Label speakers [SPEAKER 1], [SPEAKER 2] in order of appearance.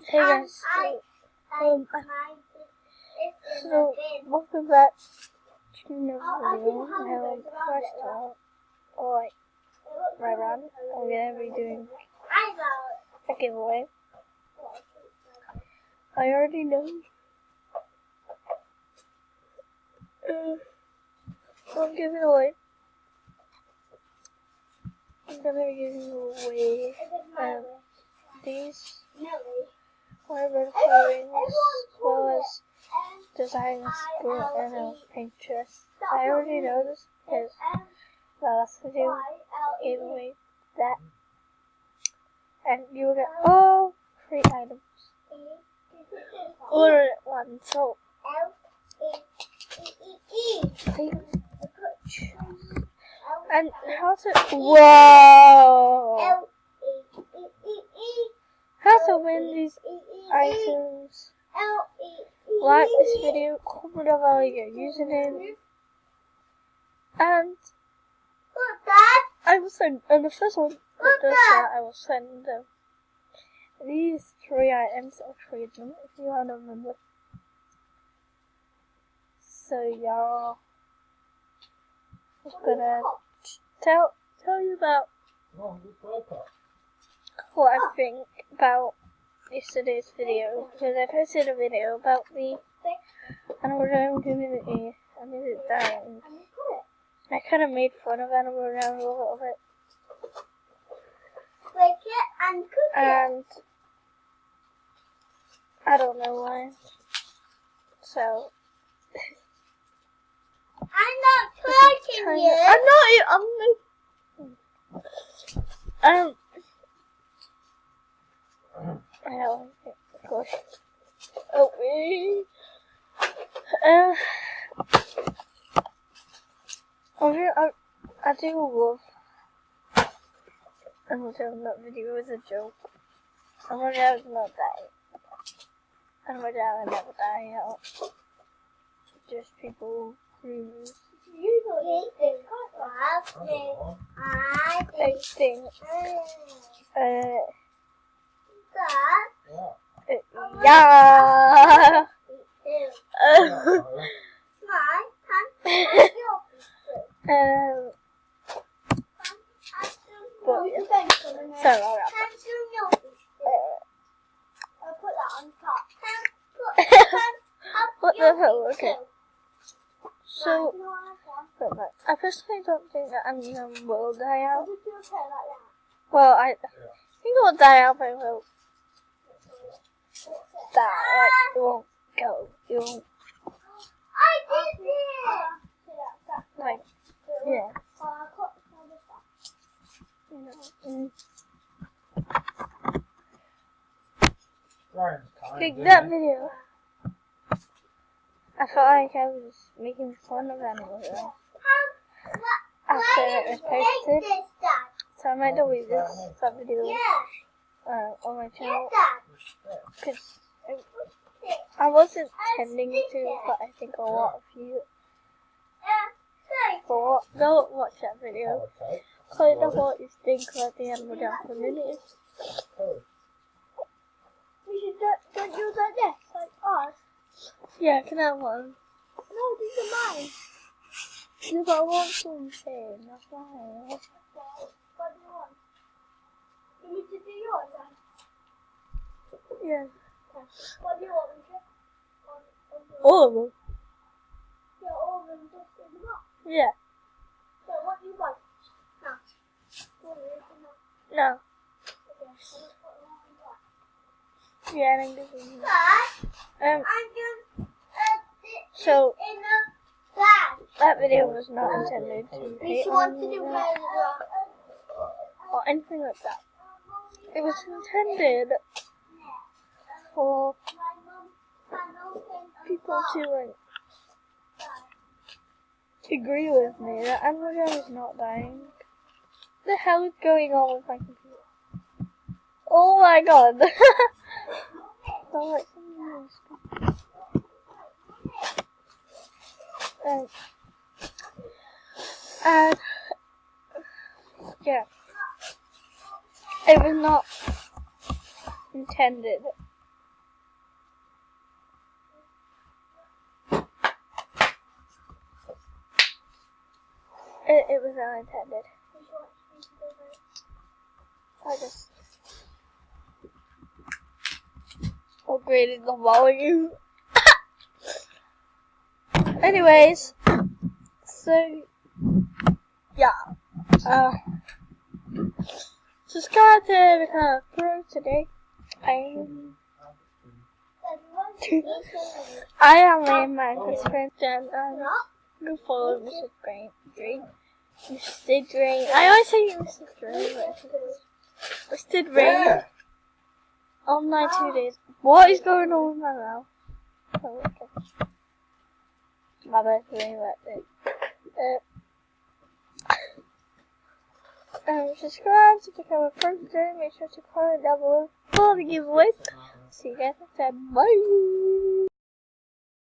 [SPEAKER 1] Hey guys, so welcome back to another video. First off, right around, I'm gonna be doing a giveaway. I already know. I'm giving away. I'm gonna be giving away these whatever drawings as well as design a school and a Pinterest. I already know this because the last video gave away that, and you will get all 3 items ordered at once. So and how to win these items? Like this video, comment below your username, and I will send. And the first one that does that, I will send them these 3 items or 3 of them if you want to remember. So y'all, I'm gonna tell you about what I think about yesterday's video, because I posted a video about the Animal Jam community and Is It Dying. I kind of made fun of Animal Jam a little bit, and I don't know why. So
[SPEAKER 2] I'm not touching you.
[SPEAKER 1] I'm not. Of course. Oh, wait. I do love. I'm not telling that video was a joke. I'm not dying. I'm not never dying out. Just people who. I think. Yeah. But yeah. Sorry about that.
[SPEAKER 2] Put that on top.
[SPEAKER 1] What the hell? Okay. So, I personally don't think that Animal will die out. Well, I think it will die out, but it will die. Like, it won't go. It won't.
[SPEAKER 2] I did it!
[SPEAKER 1] Like, yeah. You know. Like that video. I felt like I was making fun of Animal Jam after it was posted, so I might delete that video on my channel, because I wasn't intending to, but I think a lot of you thought. Go watch that video. Comment down what you think about the Animal Jam community.
[SPEAKER 2] We should don't use like this, like us.
[SPEAKER 1] Yeah, can I have one?
[SPEAKER 2] No, these are mine.
[SPEAKER 1] Yeah, but I want something. That's fine.
[SPEAKER 2] What do you want? You need to do yours then?
[SPEAKER 1] Yeah.
[SPEAKER 2] What do you want, Richard?
[SPEAKER 1] All of them?
[SPEAKER 2] Yeah, all of them just in the box.
[SPEAKER 1] Yeah.
[SPEAKER 2] So what do you want? No. What do you want?
[SPEAKER 1] No.
[SPEAKER 2] Okay, so let's put them all in black.
[SPEAKER 1] Yeah, I think this is.
[SPEAKER 2] I'm just
[SPEAKER 1] So
[SPEAKER 2] in the bag.
[SPEAKER 1] that video was not intended to
[SPEAKER 2] We
[SPEAKER 1] hate
[SPEAKER 2] want to
[SPEAKER 1] on
[SPEAKER 2] do
[SPEAKER 1] you
[SPEAKER 2] better.
[SPEAKER 1] or anything like that. It was intended for people to agree with me that Animal Jam is not dying. What the hell is going on with my computer? Oh my god! Oh, like something else. And yeah, it was not intended It was not intended. I just upgraded the volume. Anyways, so yeah, subscribe to become a pro today. I am a Minecraft friend and go follow Mrs. Drain. Mr. Drain. I always say Mrs. Drain, but Mr. Drain. On my 2 days. What is going on with my mouth? Oh, okay. My birthday. Subscribe to become a pro today. Make sure to comment down below for the giveaway. See you guys next time. Bye.